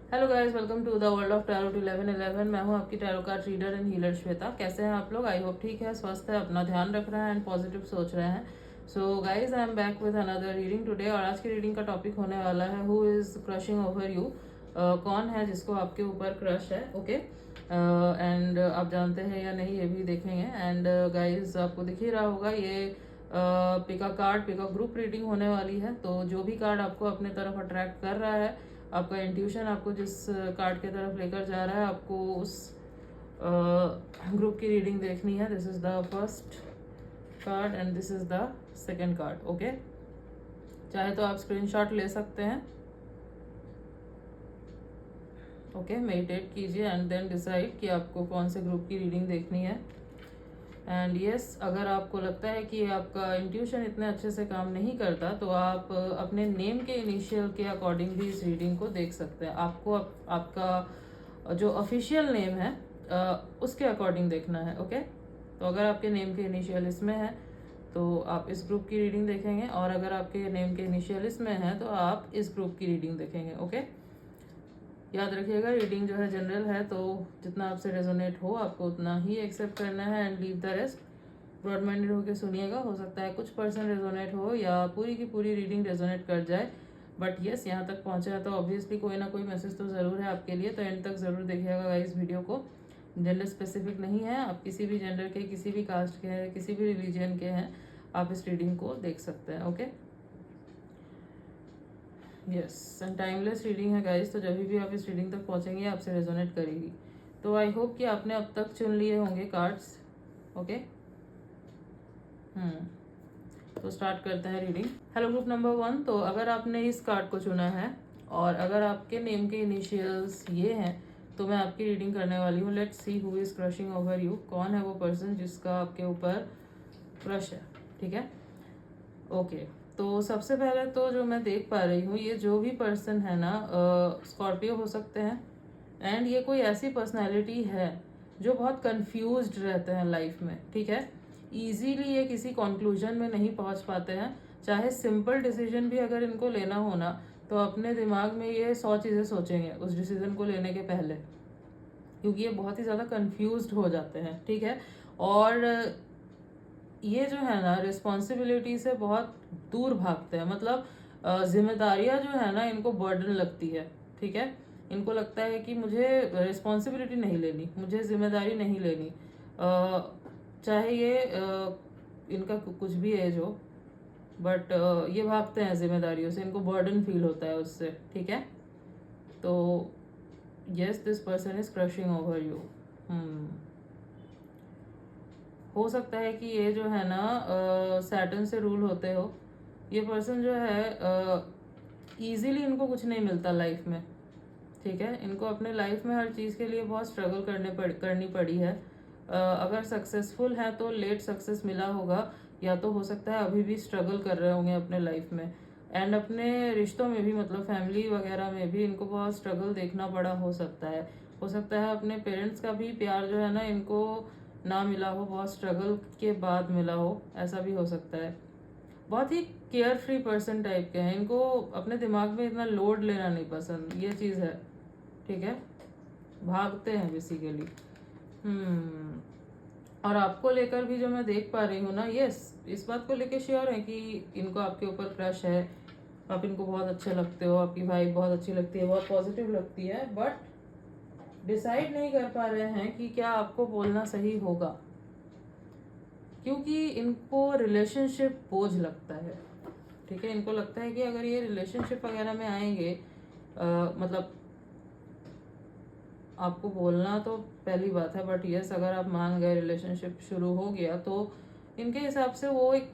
Hello guys, welcome to the world of tarot 1111। मैं हूं आपकी tarot card reader and healer Shweta. कैसे हैं आप लोग? आई होप ठीक है, स्वस्थ है, अपना ध्यान रख रहे हैं एंड पॉजिटिव सोच रहे हैं। So guys, I am back with another reading today. और आज की रीडिंग का टॉपिक होने वाला है who is crushing over you. कौन है जिसको आपके ऊपर क्रश है? ओके एंड आप जानते हैं या नहीं ये भी देखेंगे। एंड गाइस, आपको दिख ही रहा होगा ये पिका कार्ड, पिका ग्रुप रीडिंग होने वाली है। तो जो भी कार्ड आपको अपने तरफ अट्रैक्ट कर रहा है, आपका इंट्यूशन आपको जिस कार्ड की तरफ लेकर जा रहा है, आपको उस ग्रुप की रीडिंग देखनी है। This is the first card and this is the second card. Okay, चाहे तो आप स्क्रीनशॉट ले सकते हैं। ओके, मेडिटेट कीजिए एंड देन डिसाइड कि आपको कौन से ग्रुप की रीडिंग देखनी है। एंड यस, अगर आपको लगता है कि आपका इंट्यूशन इतने अच्छे से काम नहीं करता, तो आप अपने नेम के इनिशियल के अकॉर्डिंग भी इस रीडिंग को देख सकते हैं। आपको आपका जो ऑफिशियल नेम है उसके अकॉर्डिंग देखना है। ओके, तो अगर आपके नेम के इनिशियल इसमें है तो आप इस ग्रुप की रीडिंग देखेंगे, और अगर आपके नेम के इनिशियल इसमें है तो आप इस ग्रुप की रीडिंग देखेंगे। ओके, याद रखिएगा, रीडिंग जो है जनरल है, तो जितना आपसे रेजोनेट हो आपको उतना ही एक्सेप्ट करना है and leave the rest. Broad minded होकर सुनिएगा, हो सकता है कुछ पर्सन रेजोनेट हो या पूरी की पूरी रीडिंग रेजोनेट कर जाए। बट यस, यहाँ तक पहुँचे हैं तो ऑब्वियसली कोई ना कोई मैसेज तो ज़रूर है आपके लिए, तो एंड तक ज़रूर देखिएगा इस वीडियो को। जेंडर स्पेसिफिक नहीं है, आप किसी भी जेंडर के, किसी भी कास्ट के हैं, किसी भी रिलीजन के हैं, आप इस रीडिंग को देख सकते हैं। Okay, yes, and timeless reading है गाइस, तो जब भी आप इस रीडिंग तक पहुंचेंगे आपसे रेजोनेट करेगी। तो आई होप कि आपने अब तक चुन लिए होंगे कार्ड्स। ओके, तो स्टार्ट करते हैं रीडिंग। हेलो ग्रुप नंबर 1, तो अगर आपने इस कार्ड को चुना है और अगर आपके नेम के इनिशियल्स ये हैं, तो मैं आपकी रीडिंग करने वाली हूँ। Let's see who is crushing over you. कौन है वो पर्सन जिसका आपके ऊपर क्रश है? ठीक है, ओके। तो सबसे पहले तो जो मैं देख पा रही हूँ, ये जो भी पर्सन है ना, स्कॉर्पियो हो सकते हैं। एंड ये कोई ऐसी पर्सनैलिटी है जो बहुत कंफ्यूज्ड रहते हैं लाइफ में। ठीक है, इजीली ये किसी कंक्लूजन में नहीं पहुंच पाते हैं। चाहे सिंपल डिसीजन भी अगर इनको लेना हो ना, तो अपने दिमाग में ये 100 चीज़ें सोचेंगे उस डिसीजन को लेने के पहले, क्योंकि ये बहुत ही ज़्यादा कंफ्यूज्ड हो जाते हैं। ठीक है, और ये जो है ना, रिस्पॉन्सिबिलिटी से बहुत दूर भागते हैं। मतलब जिम्मेदारियां जो है ना, इनको बर्डन लगती है। ठीक है, इनको लगता है कि मुझे रिस्पॉन्सिबिलिटी नहीं लेनी, मुझे जिम्मेदारी नहीं लेनी। चाहे ये इनका कुछ भी एज हो, बट ये भागते हैं जिम्मेदारियों से, इनको बर्डन फील होता है उससे। ठीक है, तो yes, this person is crushing over you. हो सकता है कि ये जो है ना सैटर्न से रूल होते हो। ये पर्सन जो है इजीली इनको कुछ नहीं मिलता लाइफ में। ठीक है, इनको अपने लाइफ में हर चीज़ के लिए बहुत स्ट्रगल करनी पड़ी है। अगर सक्सेसफुल है तो लेट सक्सेस मिला होगा, या तो हो सकता है अभी भी स्ट्रगल कर रहे होंगे अपने लाइफ में। एंड अपने रिश्तों में भी, मतलब फैमिली वगैरह में भी इनको बहुत स्ट्रगल देखना पड़ा हो सकता है। हो सकता है अपने पेरेंट्स का भी प्यार जो है ना, इनको ना मिला हो, बहुत स्ट्रगल के बाद मिला हो, ऐसा भी हो सकता है। बहुत ही केयर फ्री पर्सन टाइप के हैं, इनको अपने दिमाग में इतना लोड लेना नहीं पसंद, ये चीज़ है। ठीक है, भागते हैं बेसिकली। और आपको लेकर भी जो मैं देख पा रही हूँ ना, यस, इस बात को लेकर श्योर है कि इनको आपके ऊपर क्रश है। आप इनको बहुत अच्छे लगते हो, आपकी वाइब बहुत अच्छी लगती है, बहुत पॉजिटिव लगती है, बट डिसाइड नहीं कर पा रहे हैं कि क्या आपको बोलना सही होगा, क्योंकि इनको रिलेशनशिप बोझ लगता है। ठीक है, इनको लगता है कि अगर ये रिलेशनशिप वगैरह में आएंगे, मतलब आपको बोलना तो पहली बात है, बट यस, अगर आप मान गए रिलेशनशिप शुरू हो गया, तो इनके हिसाब से वो एक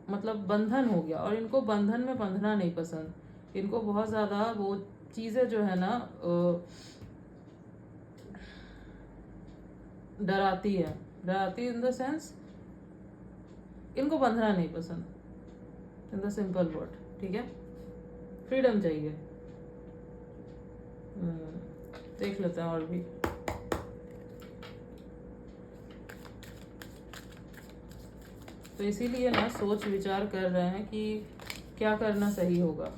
मतलब बंधन हो गया, और इनको बंधन में बंधना नहीं पसंद। इनको बहुत ज़्यादा वो चीज़ें जो है ना डराती है। डराती इन द सेंस, इनको बंधना नहीं पसंद, इन द सिंपल वर्ड। ठीक है, फ्रीडम चाहिए। देख लेते हैं और भी। तो इसीलिए ना सोच विचार कर रहे हैं कि क्या करना सही होगा।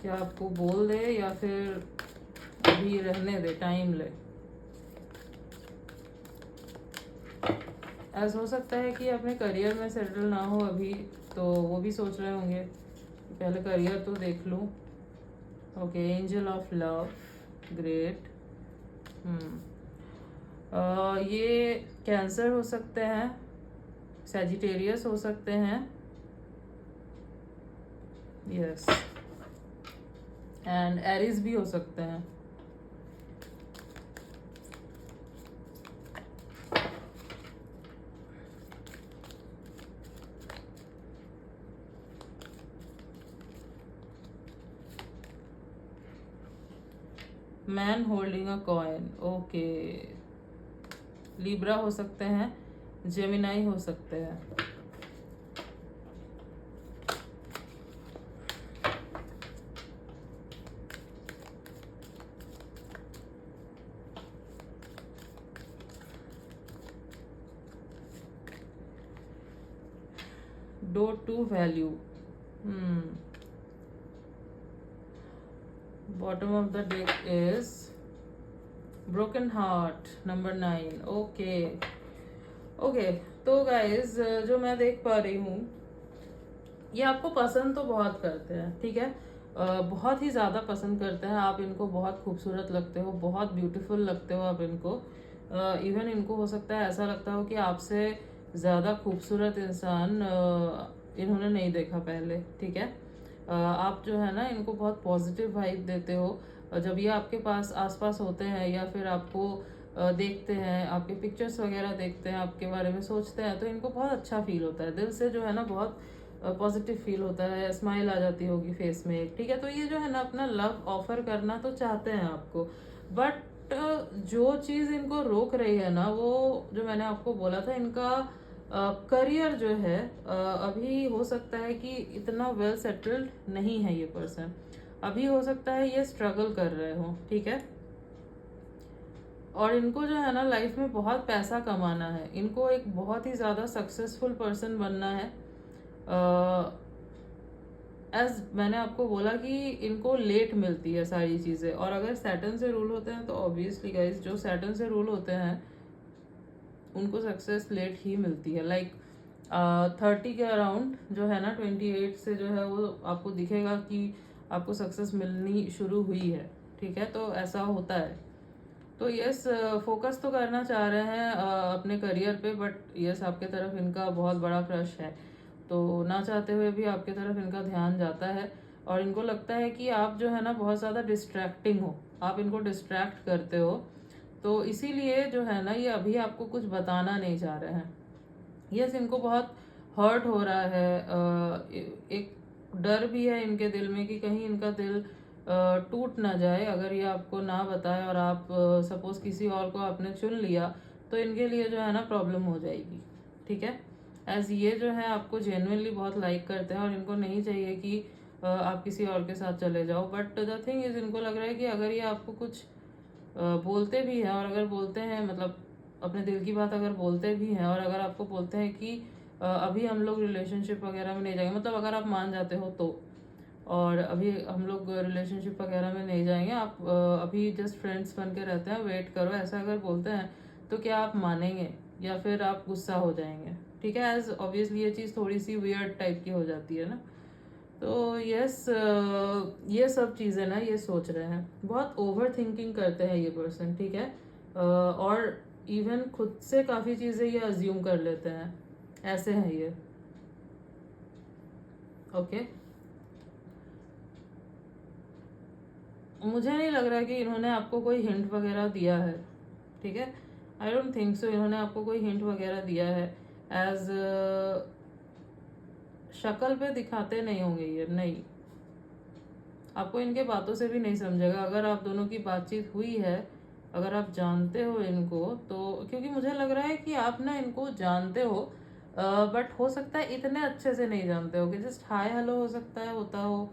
क्या आपको बोल दे या फिर अभी रहने दे, टाइम ले। ऐसा हो सकता है कि अपने करियर में सेटल ना हो अभी, तो वो भी सोच रहे होंगे कि पहले करियर तो देख लूँ। Okay, angel of love, great. ये कैंसर हो सकते हैं, सैजिटेरियस हो सकते हैं, यस, एंड एरिस भी हो सकते हैं। Man holding a coin, okay. Libra हो सकते हैं, जेमिनाई हो सकते हैं। Do to value, bottom of the deck is broken heart, number 9, okay. Okay, तो गाइज जो मैं देख पा रही हूँ, ये आपको पसंद तो बहुत करते हैं, ठीक है, बहुत ही ज़्यादा पसंद करते हैं। आप इनको बहुत खूबसूरत लगते हो, बहुत ब्यूटीफुल लगते हो आप इनको। इवन इनको हो सकता है ऐसा लगता हो कि आपसे ज़्यादा खूबसूरत इंसान इन्होंने नहीं देखा पहले, ठीक है। आप जो है ना इनको बहुत पॉजिटिव वाइब देते हो। जब ये आपके पास आसपास होते हैं या फिर आपको देखते हैं, आपके पिक्चर्स वगैरह देखते हैं, आपके बारे में सोचते हैं, तो इनको बहुत अच्छा फील होता है, दिल से जो है ना बहुत पॉजिटिव फील होता है, स्माइल आ जाती होगी फेस में एक, ठीक है। तो ये जो है ना अपना लव ऑफर करना तो चाहते हैं आपको, बट जो चीज़ इनको रोक रही है ना, वो जो मैंने आपको बोला था, इनका करियर जो है अभी हो सकता है कि इतना वेल सेटल्ड नहीं है ये पर्सन। अभी हो सकता है ये स्ट्रगल कर रहे हो, ठीक है। और इनको जो है ना लाइफ में बहुत पैसा कमाना है, इनको एक बहुत ही ज़्यादा सक्सेसफुल पर्सन बनना है। एज मैंने आपको बोला कि इनको लेट मिलती है सारी चीज़ें, और अगर सैटर्न से रूल होते हैं तो ऑब्वियसली गाइज जो सैटर्न से रूल होते हैं उनको सक्सेस लेट ही मिलती है। लाइक 30 के अराउंड जो है ना, 28 से जो है वो आपको दिखेगा कि आपको सक्सेस मिलनी शुरू हुई है, ठीक है। तो ऐसा होता है। तो यस, फोकस तो करना चाह रहे हैं अपने करियर पे, बट यस आपके तरफ इनका बहुत बड़ा क्रश है, तो ना चाहते हुए भी आपके तरफ इनका ध्यान जाता है। और इनको लगता है कि आप जो है ना बहुत ज़्यादा डिस्ट्रैक्टिंग हो, आप इनको डिस्ट्रैक्ट करते हो, तो इसीलिए जो है ना ये अभी आपको कुछ बताना नहीं चाह रहे हैं। यस, इनको बहुत हर्ट हो रहा है, एक डर भी है इनके दिल में कि कहीं इनका दिल टूट ना जाए अगर ये आपको ना बताए, और आप सपोज किसी और को आपने चुन लिया तो इनके लिए जो है ना प्रॉब्लम हो जाएगी, ठीक है। एज ये जो है आपको जेन्युइनली बहुत लाइक करते हैं और इनको नहीं चाहिए कि आप किसी और के साथ चले जाओ, बट द थिंग इज इनको लग रहा है कि अगर ये आपको कुछ बोलते भी हैं, और अगर बोलते हैं मतलब अपने दिल की बात अगर बोलते भी हैं, और अगर आपको बोलते हैं कि अभी हम लोग रिलेशनशिप वगैरह में नहीं जाएंगे, मतलब अगर आप मान जाते हो तो, और अभी हम लोग रिलेशनशिप वगैरह में नहीं जाएंगे, आप अभी जस्ट फ्रेंड्स बन के रहते हैं, वेट करो, ऐसा अगर बोलते हैं तो क्या आप मानेंगे या फिर आप गुस्सा हो जाएंगे, ठीक है। एज ऑब्वियसली ये चीज़ थोड़ी सी वियर्ड टाइप की हो जाती है ना। तो यस, ये सब चीज़ें ना ये सोच रहे हैं, बहुत ओवर थिंकिंग करते हैं ये पर्सन, ठीक है। और इवन खुद से काफ़ी चीज़ें ये अज्यूम कर लेते हैं, ऐसे हैं ये, ओके। मुझे नहीं लग रहा कि इन्होंने आपको कोई हिंट वगैरह दिया है, ठीक है। आई डोंट थिंक सो इन्होंने आपको कोई हिंट वगैरह दिया है। एज शक्ल पे दिखाते नहीं होंगे ये, नहीं, आपको इनके बातों से भी नहीं समझेगा। अगर आप दोनों की बातचीत हुई है, अगर आप जानते हो इनको, तो क्योंकि मुझे लग रहा है कि आप ना इनको जानते हो, बट हो सकता है इतने अच्छे से नहीं जानते हो, कि जस्ट हाय हेलो हो सकता है होता हो,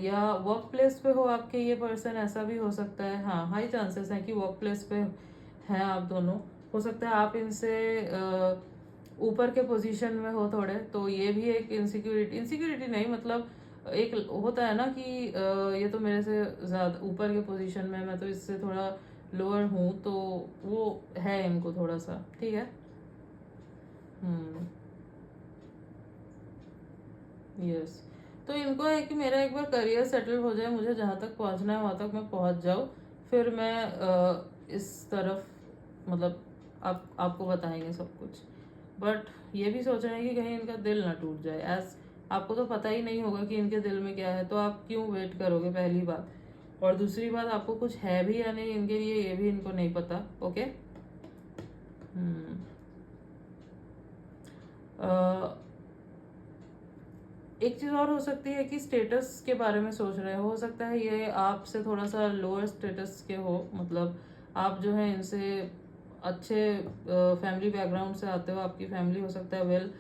या वर्क प्लेस पे हो आपके ये पर्सन, ऐसा भी हो सकता है। हाँ, हाई चांसेस हैं कि वर्क प्लेस पे हैं आप दोनों। हो सकता है आप इनसे ऊपर के पोजीशन में हो थोड़े, तो ये भी एक इनसिक्योरिटी, इनसिक्योरिटी नहीं मतलब एक होता है ना कि ये तो मेरे से ज़्यादा ऊपर के पोजीशन में, मैं तो इससे थोड़ा लोअर हूँ, तो वो है इनको थोड़ा सा, ठीक है। यस, तो इनको है कि मेरा एक बार करियर सेटल हो जाए, मुझे जहाँ तक पहुँचना है वहाँ तक मैं पहुँच जाऊँ, फिर मैं इस तरफ मतलब आपको बताएंगे सब कुछ। बट ये भी सोच रहे हैं कि कहीं इनका दिल ना टूट जाए, एज आपको तो पता ही नहीं होगा कि इनके दिल में क्या है, तो आप क्यों वेट करोगे, पहली बात। और दूसरी बात, आपको कुछ है भी या नहीं इनके लिए, ये भी इनको नहीं पता। ओके। एक चीज़ और हो सकती है कि स्टेटस के बारे में सोच रहे हो सकता है ये आपसे थोड़ा सा लोअर स्टेटस के हो, मतलब आप जो है इनसे अच्छे फैमिली बैकग्राउंड से आते हो, आपकी फैमिली हो सकता है वेल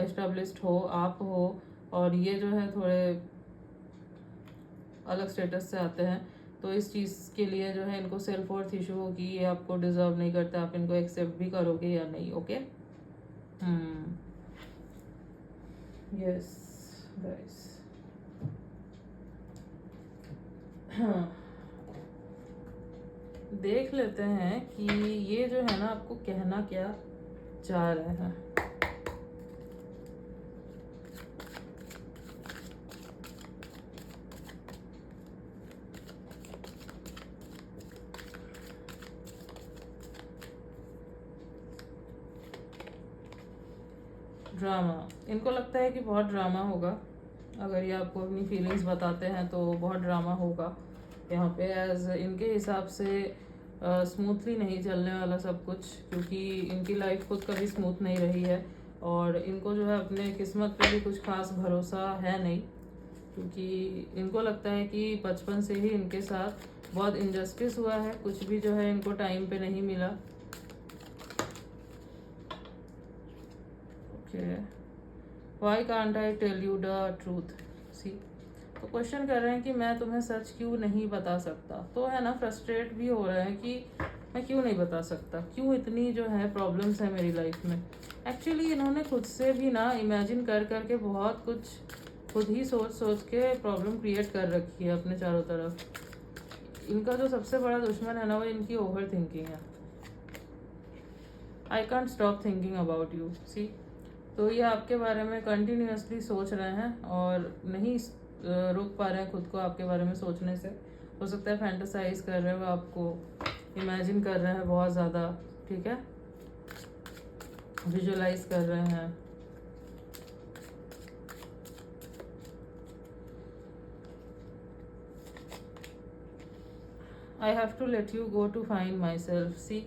एस्टेब्लिश्ड हो, आप हो, और ये जो है थोड़े अलग स्टेटस से आते हैं। तो इस चीज़ के लिए जो है इनको सेल्फ वर्थ इशू हो कि ये आपको डिजर्व नहीं करते, आप इनको एक्सेप्ट भी करोगे या नहीं। ओके। Yes guys. हाँ, देख लेते हैं कि ये जो है ना आपको कहना क्या चाह रहे हैं। ड्रामा, इनको लगता है कि बहुत ड्रामा होगा, अगर ये आपको अपनी फीलिंग्स बताते हैं तो बहुत ड्रामा होगा यहाँ पे, एज इनके हिसाब से स्मूथली नहीं चलने वाला सब कुछ, क्योंकि इनकी लाइफ खुद कभी स्मूथ नहीं रही है, और इनको जो है अपने किस्मत पे भी कुछ खास भरोसा है नहीं, क्योंकि इनको लगता है कि बचपन से ही इनके साथ बहुत इनजस्टिस हुआ है, कुछ भी जो है इनको टाइम पे नहीं मिला। Okay, why can't I tell you the truth. See, तो क्वेश्चन कर रहे हैं कि मैं तुम्हें सच क्यों नहीं बता सकता, तो है ना फ्रस्ट्रेट भी हो रहे हैं कि मैं क्यों नहीं बता सकता, क्यों इतनी जो है प्रॉब्लम्स है मेरी लाइफ में। एक्चुअली इन्होंने खुद से भी ना इमेजिन कर करके बहुत कुछ खुद ही सोच सोच के प्रॉब्लम क्रिएट कर रखी है अपने चारों तरफ। इनका जो सबसे बड़ा दुश्मन है ना वो इनकी ओवर थिंकिंग है। I can't stop thinking about you. See, तो ये आपके बारे में कंटिन्यूसली सोच रहे हैं और नहीं रोक पा रहे हैं खुद को आपके बारे में सोचने से। हो सकता है फैंटेसाइज कर रहे हो, आपको इमेजिन कर रहे हैं बहुत ज़्यादा, ठीक है, विजुअलाइज कर रहे हैं। I have to let you go to find myself. See,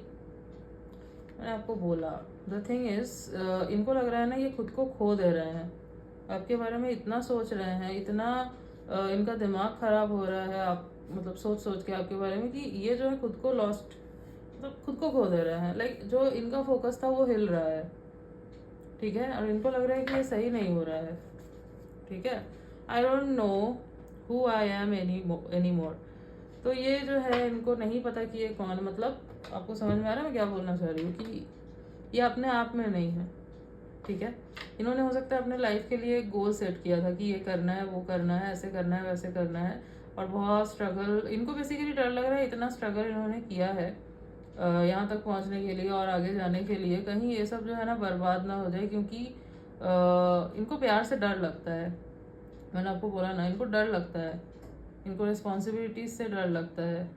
मैंने आपको बोला, द थिंग इज इनको लग रहा है ना ये खुद को खो दे रहे हैं, आपके बारे में इतना सोच रहे हैं, इतना इनका दिमाग खराब हो रहा है, आप मतलब सोच सोच के आपके बारे में, कि ये जो है खुद को लॉस्ट, मतलब खुद को खो दे रहे हैं। लाइक जो इनका फोकस था वो हिल रहा है, ठीक है, और इनको लग रहा है कि ये सही नहीं हो रहा है, ठीक है। I don't know who I am any more. तो ये जो है इनको नहीं पता कि ये कौन, मतलब आपको समझ में आ रहा है मैं क्या बोलना चाह रही हूँ, कि ये अपने आप में नहीं है, ठीक है। इन्होंने हो सकता है अपने लाइफ के लिए एक गोल सेट किया था कि ये करना है, वो करना है, ऐसे करना है, वैसे करना है, और बहुत स्ट्रगल, इनको बेसिकली डर लग रहा है इतना स्ट्रगल इन्होंने किया है यहाँ तक पहुँचने के लिए और आगे जाने के लिए, कहीं ये सब जो है ना बर्बाद ना हो जाए, क्योंकि इनको प्यार से डर लगता है। मैंने आपको बोला ना, इनको डर लगता है, इनको रिस्पॉन्सिबिलिटीज से डर लगता है,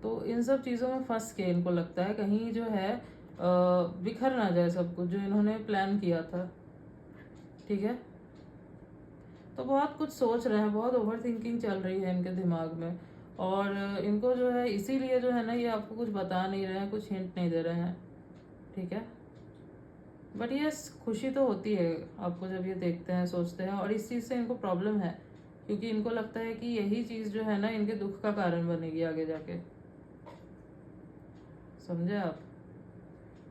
तो इन सब चीज़ों में फंस के इनको लगता है कहीं जो है बिखर ना जाए सब कुछ जो इन्होंने प्लान किया था, ठीक है। तो बहुत कुछ सोच रहे हैं, बहुत ओवर थिंकिंग चल रही है इनके दिमाग में, और इनको जो है इसीलिए जो है ना ये आपको कुछ बता नहीं रहे हैं, कुछ हिंट नहीं दे रहे हैं, ठीक है। बट ये खुशी तो होती है आपको जब ये देखते हैं, सोचते हैं, और इस चीज़ से इनको प्रॉब्लम है, क्योंकि इनको लगता है कि यही चीज़ जो है ना इनके दुख का कारण बनेगी आगे जाके, समझे आप।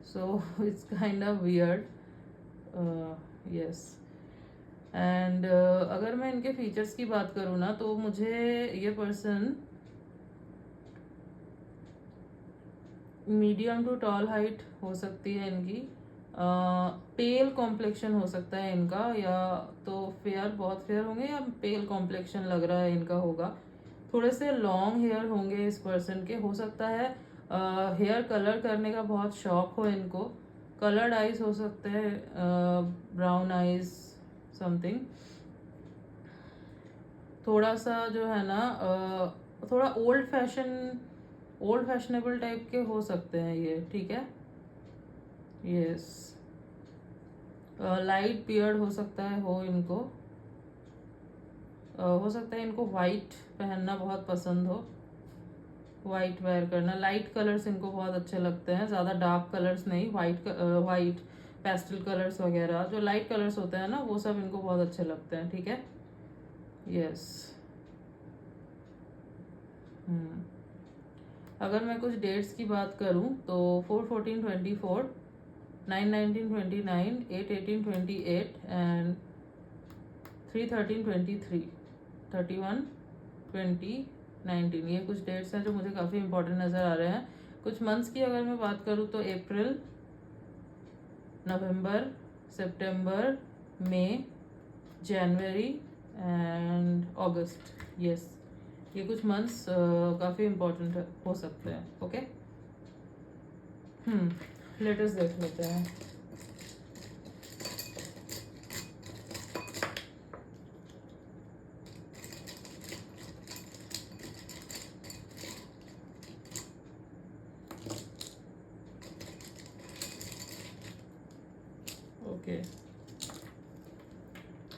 So it's kind of weird. Yes, and अगर मैं इनके फीचर्स की बात करूँ ना, तो मुझे ये person medium to tall height हो सकती है इनकी, पेल कॉम्प्लेक्शन हो सकता है इनका, या तो फेयर, बहुत फेयर होंगे, या पेल कॉम्प्लेक्शन लग रहा है इनका होगा। थोड़े से लॉन्ग हेयर होंगे इस पर्सन के, हो सकता है हेयर कलर करने का बहुत शौक हो इनको। कलर्ड आइज हो सकते हैं, ब्राउन आइज समथिंग। थोड़ा सा जो है ना थोड़ा ओल्ड फैशनेबल टाइप के हो सकते हैं ये, ठीक है। यस, लाइट बियर्ड हो सकता है हो इनको। हो सकता है इनको वाइट पहनना बहुत पसंद हो, वाइट वेयर करना। लाइट कलर्स इनको बहुत अच्छे लगते हैं, ज़्यादा डार्क कलर्स नहीं, वाइट पेस्टल कलर्स वगैरह जो लाइट कलर्स होते हैं ना, वो सब इनको बहुत अच्छे लगते हैं, ठीक है। यस। अगर मैं कुछ डेट्स की बात करूं तो 4/14/24, 9/19/29, 8/18/28 एंड 3/13/23, 31/20/19, ये कुछ डेट्स हैं जो मुझे काफ़ी इंपॉर्टेंट नज़र आ रहे हैं। कुछ मंथ्स की अगर मैं बात करूँ तो अप्रैल, नवंबर, सितंबर, मई, जनवरी एंड अगस्त। यस, ये कुछ मंथ्स काफ़ी इम्पोर्टेंट हो सकते हैं, ओके। लेटेस्ट देख लेते हैं। Okay,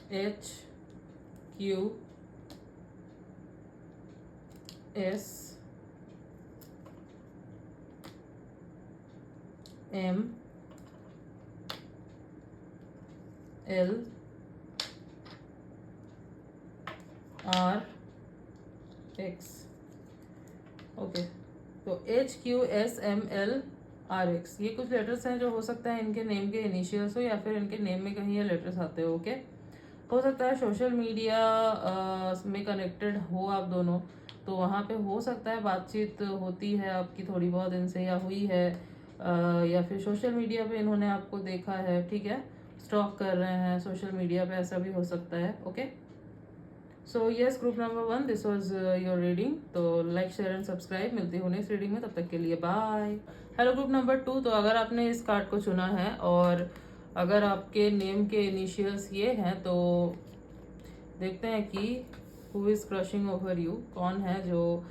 HQSMLRX। ओके, तो HQSMLRX, ये कुछ लेटर्स हैं जो हो सकता है इनके नेम के इनिशियल्स हो, या फिर इनके नेम में कहीं ये लेटर्स आते हो, ओके। हो सकता है सोशल मीडिया में कनेक्टेड हो आप दोनों, तो वहाँ पे हो सकता है बातचीत होती है आपकी थोड़ी बहुत इनसे, या हुई है, या फिर सोशल मीडिया पे इन्होंने आपको देखा है, ठीक है। स्टॉक कर रहे हैं सोशल मीडिया पे, ऐसा भी हो सकता है, okay. So yes, group number 1, this was your reading. तो लाइक, शेयर एंड सब्सक्राइब। मिलती हूँ नेक्स्ट रीडिंग में, तब तक के लिए बाय। हेलो ग्रुप नंबर 2, तो अगर आपने इस कार्ड को चुना है और अगर आपके नेम के इनिशियल्स ये हैं, तो देखते हैं कि who is crushing over you, कौन है जो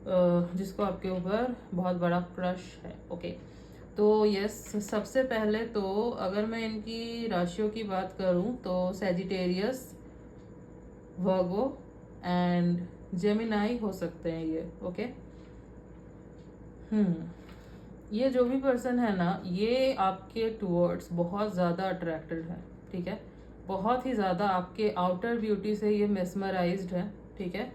जिसको आपके ऊपर बहुत बड़ा क्रश है, ओके। तो यस, सबसे पहले तो अगर मैं इनकी राशियों की बात करूं तो सैजिटेरियस, वर्गो एंड जेमिनाई हो सकते हैं ये, ओके। ये जो भी पर्सन है ना, ये आपके टूवर्ड्स बहुत ज़्यादा अट्रैक्टेड है, ठीक है। बहुत ही ज़्यादा आपके आउटर ब्यूटी से ये मेस्मराइज्ड है, ठीक है।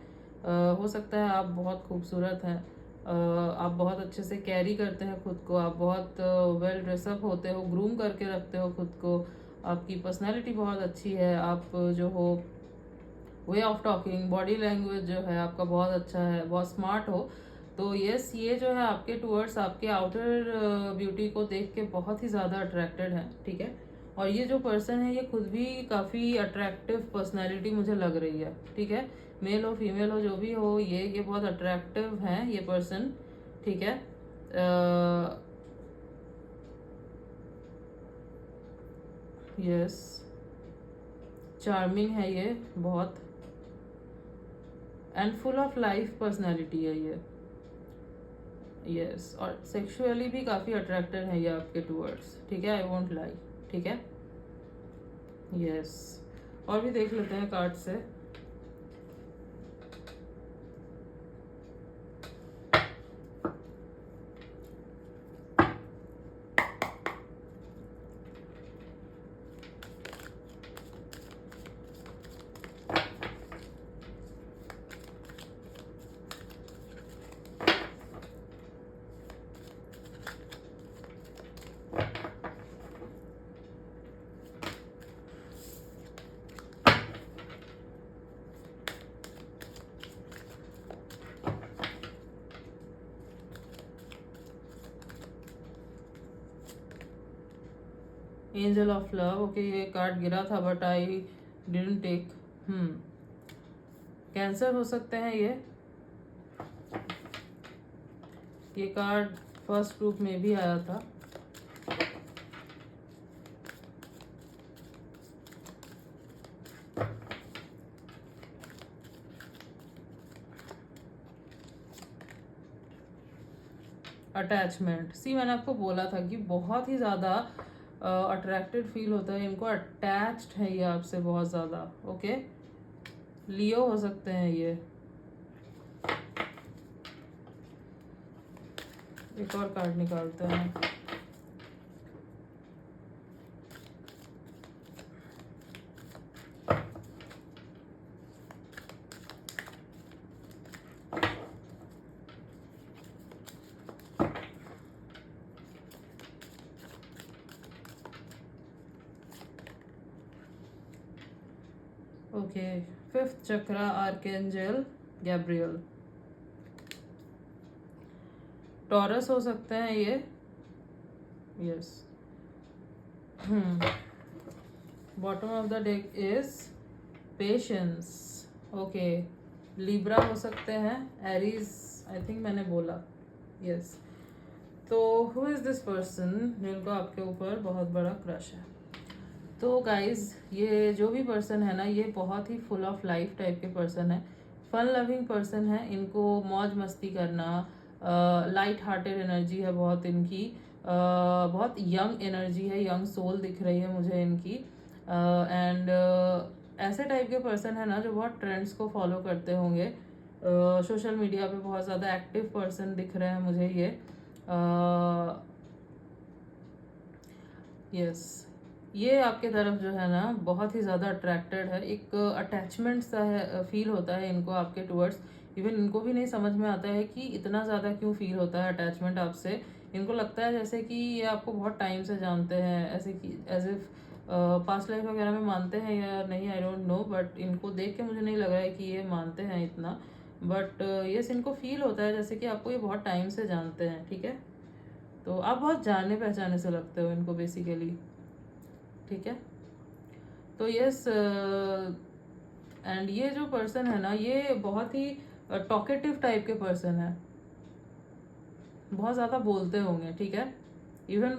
हो सकता है आप बहुत खूबसूरत हैं, आप बहुत अच्छे से कैरी करते हैं खुद को, आप बहुत वेल ड्रेसअप होते हो, ग्रूम करके रखते हो खुद को, आपकी पर्सनैलिटी बहुत अच्छी है, आप जो हो way of talking, body language जो है आपका बहुत अच्छा है, बहुत स्मार्ट हो। तो यस, ये जो है आपके टूवर्ड्स आपके आउटर ब्यूटी को देख के बहुत ही ज़्यादा अट्रैक्टेड है, ठीक है। और ये जो पर्सन है ये खुद भी काफ़ी अट्रैक्टिव पर्सनैलिटी मुझे लग रही है, ठीक है। मेल हो फीमेल हो जो भी हो, ये बहुत अट्रैक्टिव हैं ये पर्सन, ठीक है। यस, चार्मिंग है ये बहुत, and full of life personality है ये। यस, और सेक्सुअली भी काफ़ी अट्रैक्टेड है ये आपके टूवर्ड्स, ठीक है। आई वोंट लाई, ठीक है। यस, और भी देख लेते हैं कार्ड से। एंजल ऑफ लव, ओके ये कार्ड गिरा था but I didn't take. Cancer हो सकते हैं ये कार्ड फर्स्ट ग्रुप में भी आया था। अटैचमेंट, सी मैंने आपको बोला था कि बहुत ही ज़्यादा अट्रैक्टेड फील होता है इनको, अटैच्ड है ये आपसे बहुत ज़्यादा। ओके, लियो हो सकते हैं ये। एक और कार्ड निकालते हैं। ओके, फिफ्थ चक्रा, आर्केंजल गैब्रियल। टॉरस हो सकते हैं ये, yes. Bottom of the deck is patience, okay. Libra हो सकते हैं, एरीज आई थिंक मैंने बोला, यस। तो हु इज दिस पर्सन जिनको आपके ऊपर बहुत बड़ा क्रश है? तो गाइज ये जो भी पर्सन है ना, ये बहुत ही फुल ऑफ लाइफ टाइप के पर्सन है, फन लविंग पर्सन है। इनको मौज मस्ती करना, लाइट हार्टेड एनर्जी है बहुत इनकी, बहुत यंग एनर्जी है, यंग सोल दिख रही है मुझे इनकी। एंड ऐसे टाइप के पर्सन है ना जो बहुत ट्रेंड्स को फॉलो करते होंगे, सोशल मीडिया पे बहुत ज़्यादा एक्टिव पर्सन दिख रहे हैं मुझे ये, यस। ये आपके तरफ जो है ना बहुत ही ज़्यादा अट्रैक्टेड है, एक अटैचमेंट सा है, फील होता है इनको आपके टूवर्ड्स। इवन इनको भी नहीं समझ में आता है कि इतना ज़्यादा क्यों फील होता है अटैचमेंट आपसे। इनको लगता है जैसे कि ये आपको बहुत टाइम से जानते हैं, ऐसे कि एज इफ पास्ट लाइफ वगैरह में मानते हैं या नहीं, आई डोंट नो, बट इनको देख के मुझे नहीं लग रहा है कि ये मानते हैं इतना। बट यस, इनको फील होता है जैसे कि आपको ये बहुत टाइम से जानते हैं, ठीक है। तो आप बहुत जाने पहचाने से लगते हो इनको बेसिकली, ठीक है। तो यस, एंड ये जो पर्सन है ना, ये बहुत ही टॉकेटिव टाइप के पर्सन है, बहुत ज़्यादा बोलते होंगे, ठीक है। इवन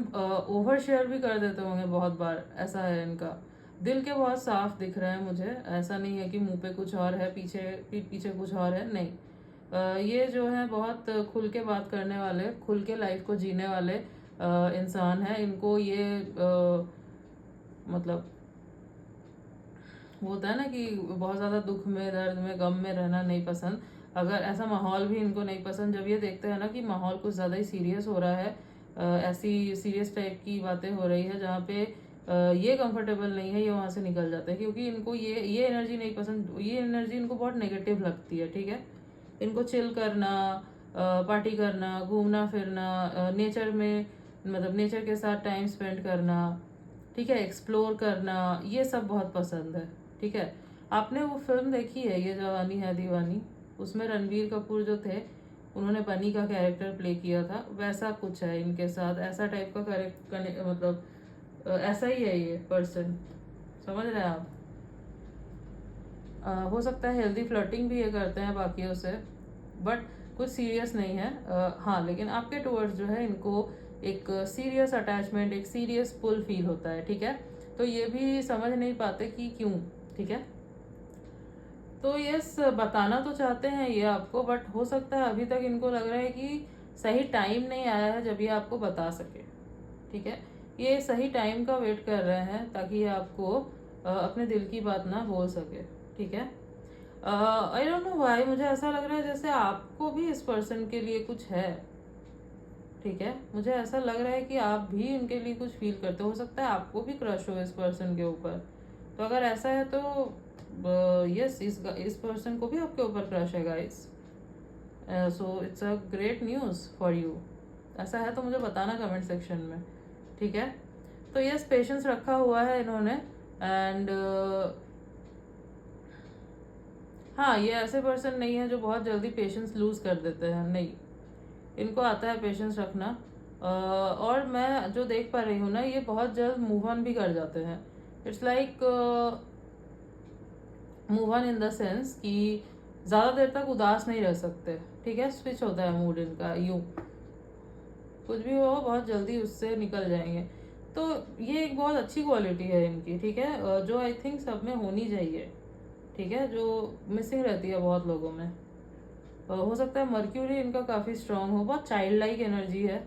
ओवर शेयर भी कर देते होंगे बहुत बार, ऐसा है इनका। दिल के बहुत साफ दिख रहे हैं मुझे, ऐसा नहीं है कि मुंह पे कुछ और है, पीछे पीठ पीछे कुछ और है, नहीं। ये जो है बहुत खुल के बात करने वाले, खुल के लाइफ को जीने वाले इंसान है। इनको ये मतलब वो होता है ना कि बहुत ज़्यादा दुख में, दर्द में, गम में रहना नहीं पसंद। अगर ऐसा माहौल भी इनको नहीं पसंद, जब ये देखते हैं ना कि माहौल कुछ ज़्यादा ही सीरियस हो रहा है, ऐसी सीरियस टाइप की बातें हो रही है जहाँ पे ये कंफर्टेबल नहीं है, ये वहाँ से निकल जाते हैं, क्योंकि इनको ये एनर्जी नहीं पसंद। ये एनर्जी इनको बहुत नेगेटिव लगती है, ठीक है। इनको चिल करना, पार्टी करना, घूमना फिरना, नेचर में, मतलब नेचर के साथ टाइम स्पेंड करना, ठीक है, एक्सप्लोर करना, ये सब बहुत पसंद है, ठीक है। आपने वो फिल्म देखी है ये जवानी है दीवानी? उसमें रणबीर कपूर जो थे, उन्होंने बनी का कैरेक्टर प्ले किया था, वैसा कुछ है इनके साथ, ऐसा टाइप का मतलब ऐसा ही है ये पर्सन, समझ रहे हैं आप? हो सकता है हेल्दी फ्लर्टिंग भी ये करते हैं बाकियों से, बट कुछ सीरियस नहीं है। हाँ, लेकिन आपके टूवर्ड्स जो है इनको एक सीरियस अटैचमेंट, एक सीरियस पुल फील होता है, ठीक है। तो ये भी समझ नहीं पाते कि क्यों, ठीक है। तो यस, बताना तो चाहते हैं ये आपको, बट हो सकता है अभी तक इनको लग रहा है कि सही टाइम नहीं आया है जब ये आपको बता सके, ठीक है। ये सही टाइम का वेट कर रहे हैं ताकि ये आपको अपने दिल की बात ना बोल सके, ठीक है। आई डोंट नो व्हाई, मुझे ऐसा लग रहा है जैसे आपको भी इस पर्सन के लिए कुछ है, ठीक है। मुझे ऐसा लग रहा है कि आप भी इनके लिए कुछ फील करते हो सकता है आपको भी क्रश हो इस पर्सन के ऊपर। तो अगर ऐसा है तो यस, इस पर्सन को भी आपके ऊपर क्रश है guys. So it's a great news for you. ऐसा है तो मुझे बताना कमेंट सेक्शन में, ठीक है। तो यस, पेशेंस रखा हुआ है इन्होंने, एंड हाँ, ये ऐसे पर्सन नहीं है जो बहुत जल्दी पेशेंस लूज कर देते हैं, नहीं। इनको आता है पेशेंस रखना, और मैं जो देख पा रही हूँ ना, ये बहुत जल्द मूव ऑन भी कर जाते हैं। It's like move on in the sense कि ज़्यादा देर तक उदास नहीं रह सकते, ठीक है। स्विच होता है मूड इनका, यूँ कुछ भी हो बहुत जल्दी उससे निकल जाएंगे। तो ये एक बहुत अच्छी क्वालिटी है इनकी, ठीक है, जो आई थिंक सब में होनी चाहिए, ठीक है, जो मिसिंग रहती है बहुत लोगों में। हो सकता है मर्क्यूरी इनका काफ़ी स्ट्रांग हो, बहुत चाइल्ड लाइक एनर्जी है,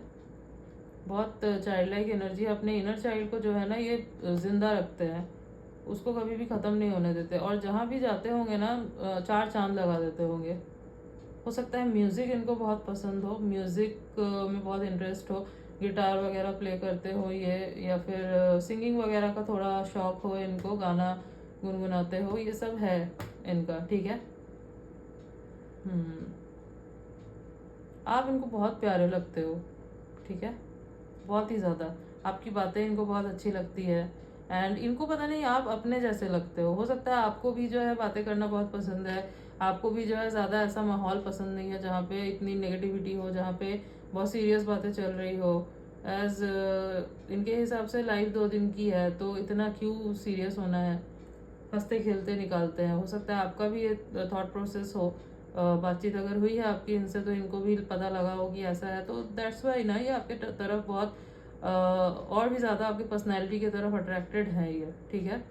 बहुत चाइल्ड लाइक एनर्जी है। अपने इनर चाइल्ड को जो है ना ये जिंदा रखते हैं, उसको कभी भी ख़त्म नहीं होने देते, और जहाँ भी जाते होंगे ना चार चांद लगा देते होंगे। हो सकता है म्यूज़िक इनको बहुत पसंद हो, म्यूज़िक में बहुत इंटरेस्ट हो, गिटार वगैरह प्ले करते हो ये, या फिर सिंगिंग वगैरह का थोड़ा शौक हो इनको, गाना गुनगुनाते हो, ये सब है इनका, ठीक है। आप इनको बहुत प्यारे लगते हो, ठीक है, बहुत ही ज़्यादा। आपकी बातें इनको बहुत अच्छी लगती है, एंड इनको पता नहीं आप अपने जैसे लगते हो सकता है आपको भी जो है बातें करना बहुत पसंद है, आपको भी जो है ज़्यादा ऐसा माहौल पसंद नहीं है जहाँ पे इतनी नेगेटिविटी हो, जहाँ पे बहुत सीरियस बातें चल रही हो। एज इनके हिसाब से लाइफ 2 दिन की है, तो इतना क्यों सीरियस होना है, हंसते खेलते निकालते हैं। हो सकता है आपका भी ये थॉट प्रोसेस हो, बातचीत अगर हुई है आपकी इनसे तो इनको भी पता लगा हो कि ऐसा है, तो दैट्स वाई ना ये आपके तरफ बहुत और भी ज़्यादा आपकी पर्सनैलिटी की तरफ अट्रैक्टेड है ये, ठीक है।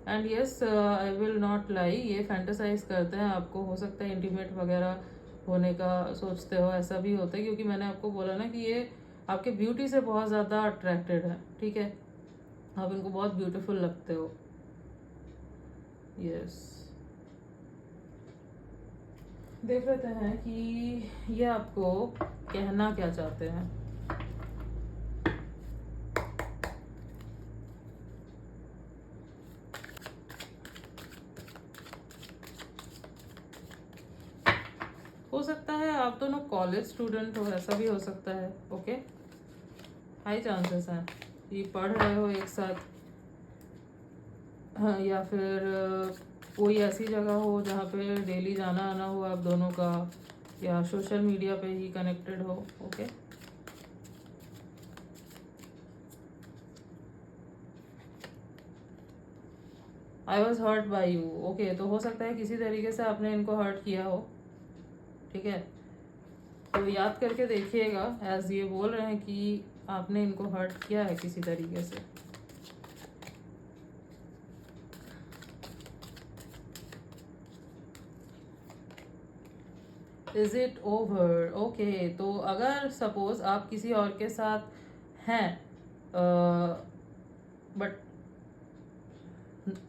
And yes, I will not lie, ये फैंटेसाइज करते हैं आपको, हो सकता है इंटीमेट वगैरह होने का सोचते हो, ऐसा भी होता है, क्योंकि मैंने आपको बोला ना कि ये आपके ब्यूटी से बहुत ज़्यादा अट्रैक्टेड है, ठीक है, आप इनको बहुत ब्यूटीफुल लगते हो। यस, देख लेते हैं कि ये आपको कहना क्या चाहते हैं। हो सकता है आप दोनों कॉलेज स्टूडेंट हो, ऐसा भी हो सकता है, ओके, हाई चांसेस हैं कि पढ़ रहे हो एक साथ, हाँ, या फिर कोई ऐसी जगह हो जहाँ पे डेली जाना आना हो आप दोनों का, या सोशल मीडिया पे ही कनेक्टेड हो, okay. I was hurt by you, okay, तो हो सकता है किसी तरीके से आपने इनको हर्ट किया हो, ठीक है। तो याद करके देखिएगा, एज ये बोल रहे हैं कि आपने इनको हर्ट किया है किसी तरीके से। इज इट ओवर, ओके, तो अगर सपोज आप किसी और के साथ हैं बट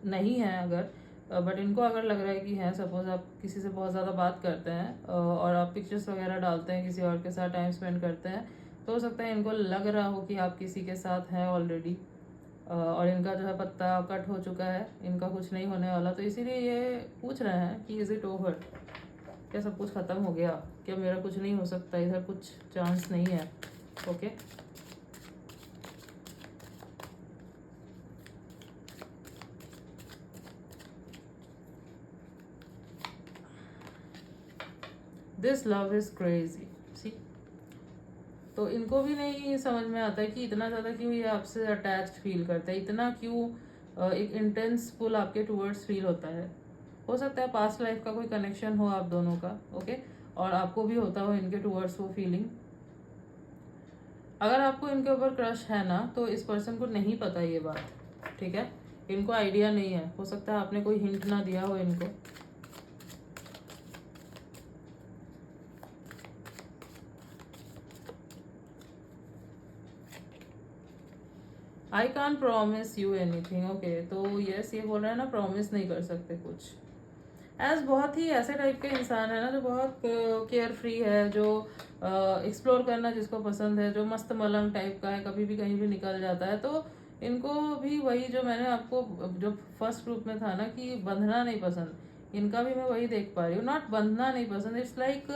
नहीं है, अगर बट इनको अगर लग रहा है कि हैं, सपोज आप किसी से बहुत ज़्यादा बात करते हैं और आप पिक्चर्स वगैरह डालते हैं, किसी और के साथ टाइम स्पेंड करते हैं, तो हो सकता है इनको लग रहा हो कि आप किसी के साथ हैं ऑलरेडी, और इनका जो है पत्ता कट हो चुका है, इनका कुछ नहीं होने वाला, तो इसीलिए ये पूछ रहे हैं कि इज़ इट ओवर, क्या सब कुछ ख़त्म हो गया, क्या मेरा कुछ नहीं हो सकता, इधर कुछ चांस नहीं है, okay. This love is crazy, see, तो इनको भी नहीं समझ में आता है कि इतना ज़्यादा क्यों ये आपसे अटैच्ड फील करता है, इतना क्यों एक इंटेंस पुल आपके टूवर्ड्स फील होता है। हो सकता है पास्ट लाइफ का कोई कनेक्शन हो आप दोनों का, ओके, और आपको भी होता हो इनके टूवर्ड्स वो फीलिंग। अगर आपको इनके ऊपर क्रश है ना, तो इस पर्सन को नहीं पता ये बात, ठीक है, इनको आइडिया नहीं है, हो सकता है आपने कोई हिंट ना दिया हो इनको। आई कान प्रॉमिस यू एनीथिंग, ओके, तो यस, ये बोल रहे हैं ना प्रॉमिस नहीं कर सकते कुछ, एज बहुत ही ऐसे टाइप के इंसान है ना जो बहुत केयर फ्री है, जो एक्सप्लोर करना जिसको पसंद है, जो मस्त मलंग टाइप का है, कभी भी कहीं भी निकल जाता है, तो इनको भी वही जो मैंने आपको जो फर्स्ट ग्रुप में था ना कि बंधना नहीं पसंद, इनका भी मैं वही देख पा रही हूँ, नॉट बंधना नहीं पसंद, इट्स लाइक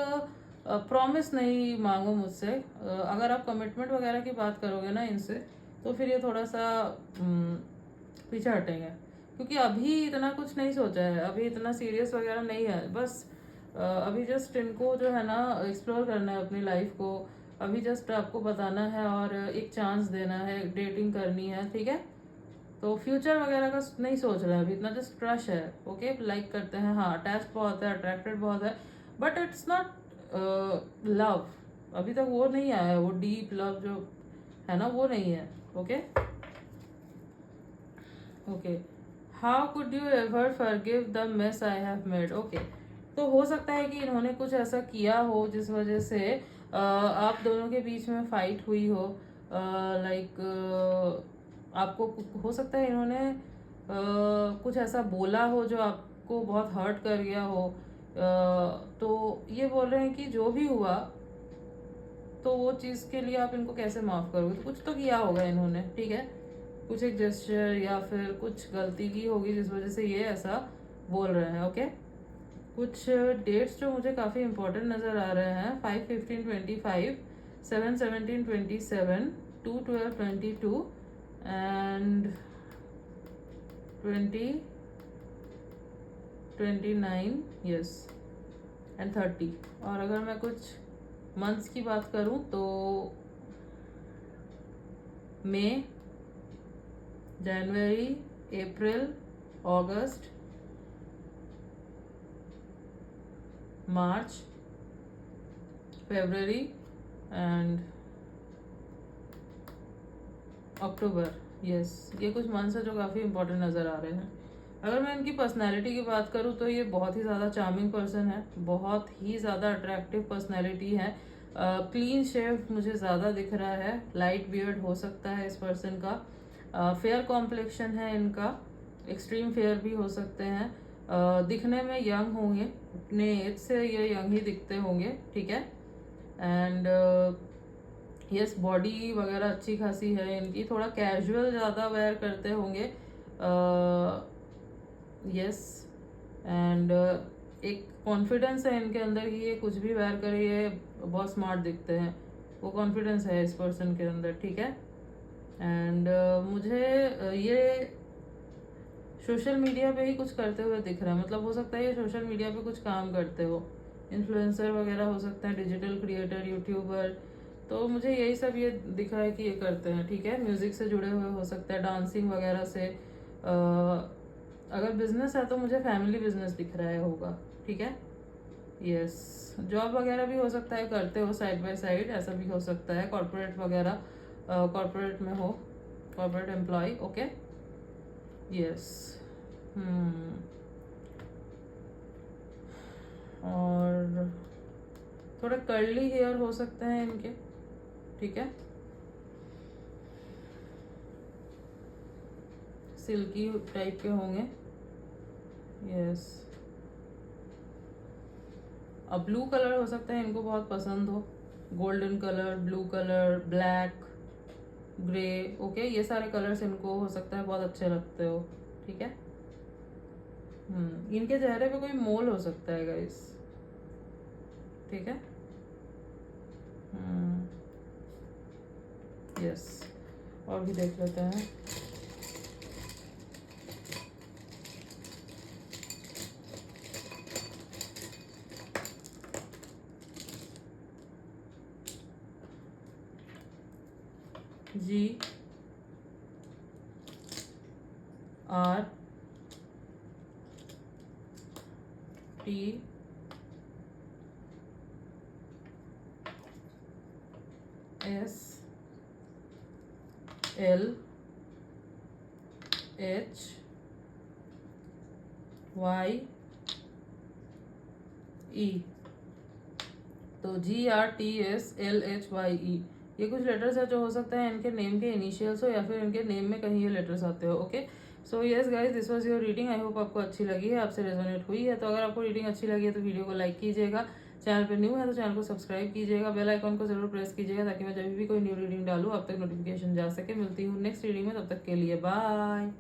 प्रॉमिस नहीं मांगो मुझसे, अगर आप कमिटमेंट वगैरह की बात करोगे ना इनसे, तो फिर ये थोड़ा सा पीछे हटेंगे, क्योंकि अभी इतना कुछ नहीं सोचा है, अभी इतना सीरियस वगैरह नहीं है, बस अभी जस्ट इनको जो है ना एक्सप्लोर करना है अपनी लाइफ को, अभी जस्ट आपको बताना है और एक चांस देना है, डेटिंग करनी है, ठीक है। तो फ्यूचर वगैरह का नहीं सोच रहा है अभी, इतना जस्ट क्रश है, ओके, लाइक करते हैं, हाँ अटैच बहुत है, अट्रैक्टेड बहुत है, बट इट्स नॉट लव। अभी तक वो नहीं आया है, वो डीप लव जो है ना वो नहीं है, okay. Okay, how could you ever forgive the mess I have made, okay. तो हो सकता है कि इन्होंने कुछ ऐसा किया हो जिस वजह से आप दोनों के बीच में फाइट हुई हो, लाइक आपको हो सकता है इन्होंने कुछ ऐसा बोला हो जो आपको बहुत हर्ट कर गया हो, तो ये बोल रहे हैं कि जो भी हुआ तो वो चीज़ के लिए आप इनको कैसे माफ़ करोगे, तो कुछ तो किया होगा इन्होंने, ठीक है। कुछ एक जेस्चर या फिर कुछ गलती की होगी जिस वजह से ये ऐसा बोल रहे हैं, ओके। कुछ डेट्स जो मुझे काफ़ी इंपॉर्टेंट नज़र आ रहे हैं, 5/15/25, 7/17/27, 2/12/22 एंड 20/29, यस, एंड 30। और अगर मैं कुछ मंथ्स की बात करूं तो मई, जनवरी, अप्रैल, अगस्त, मार्च, फरवरी एंड अक्टूबर, यस, ये कुछ मंथ्स है जो काफ़ी इंपॉर्टेंट नज़र आ रहे हैं। अगर मैं इनकी पर्सनैलिटी की बात करूँ तो ये बहुत ही ज़्यादा चार्मिंग पर्सन है, बहुत ही ज़्यादा अट्रैक्टिव पर्सनैलिटी है। क्लीन शेव मुझे ज़्यादा दिख रहा है, लाइट बियर्ड हो सकता है इस पर्सन का, फेयर कॉम्प्लेक्शन है इनका, एक्सट्रीम फेयर भी हो सकते हैं, दिखने में यंग होंगे, अपने एज से ये यंग ही दिखते होंगे, ठीक है। एंड यस, बॉडी वगैरह अच्छी खासी है इनकी, थोड़ा कैजुअल ज़्यादा वेयर करते होंगे, यस। एंड एक कॉन्फिडेंस है इनके अंदर कि ये कुछ भी वेयर करे ये बहुत स्मार्ट दिखते हैं, वो कॉन्फिडेंस है इस पर्सन के अंदर, ठीक है। एंड मुझे ये सोशल मीडिया पे ही कुछ करते हुए दिख रहा है, मतलब हो सकता है ये सोशल मीडिया पे कुछ काम करते हो, इन्फ्लुएंसर वगैरह हो सकता है, डिजिटल क्रिएटर, यूट्यूबर, तो मुझे यही सब ये दिख रहा है कि ये करते हैं, ठीक है। म्यूज़िक से जुड़े हुए हो सकता है, डांसिंग वगैरह से, अगर बिजनेस है तो मुझे फैमिली बिजनेस दिख रहा है होगा, ठीक है, यस। जॉब वगैरह भी हो सकता है करते हो साइड बाय साइड, ऐसा भी हो सकता है, कॉर्पोरेट वगैरह, कॉर्पोरेट में हो, कॉर्पोरेट एम्प्लॉय, ओके, यस। और थोड़े कर्ली हेयर हो सकते हैं इनके, ठीक है, सिल्की टाइप के होंगे, यस। अब ब्लू कलर हो सकता है इनको बहुत पसंद हो, golden colour, blue colour, black, grey, okay, ये सारे कलर्स इनको हो सकता है बहुत अच्छे लगते हो, ठीक है। इनके चेहरे पे कोई मोल हो सकता है गाइस, ठीक है, यस। और भी देख लेते हैं, GRT SLHYE, तो GRTSLHYE, ये कुछ लेटर्स है जो हो सकता है इनके नेम के इनिशियल्स हो या फिर इनके नेम में कहीं ये लेटर्स आते हो, okay. So yes guys, this was your reading, I hope आपको अच्छी लगी है, आपसे रेजोनेट हुई है। तो अगर आपको रीडिंग अच्छी लगी है तो वीडियो को लाइक कीजिएगा, चैनल पे न्यू है तो चैनल को सब्सक्राइब कीजिएगा, बेल आइकॉन को जरूर प्रेस कीजिएगा ताकि मैं जब भी कोई न्यू रीडिंग डालूँ आप तक नोटिफिकेशन जा सके। मिलती हूँ नेक्स्ट रीडिंग में, तब तक के लिए बाय।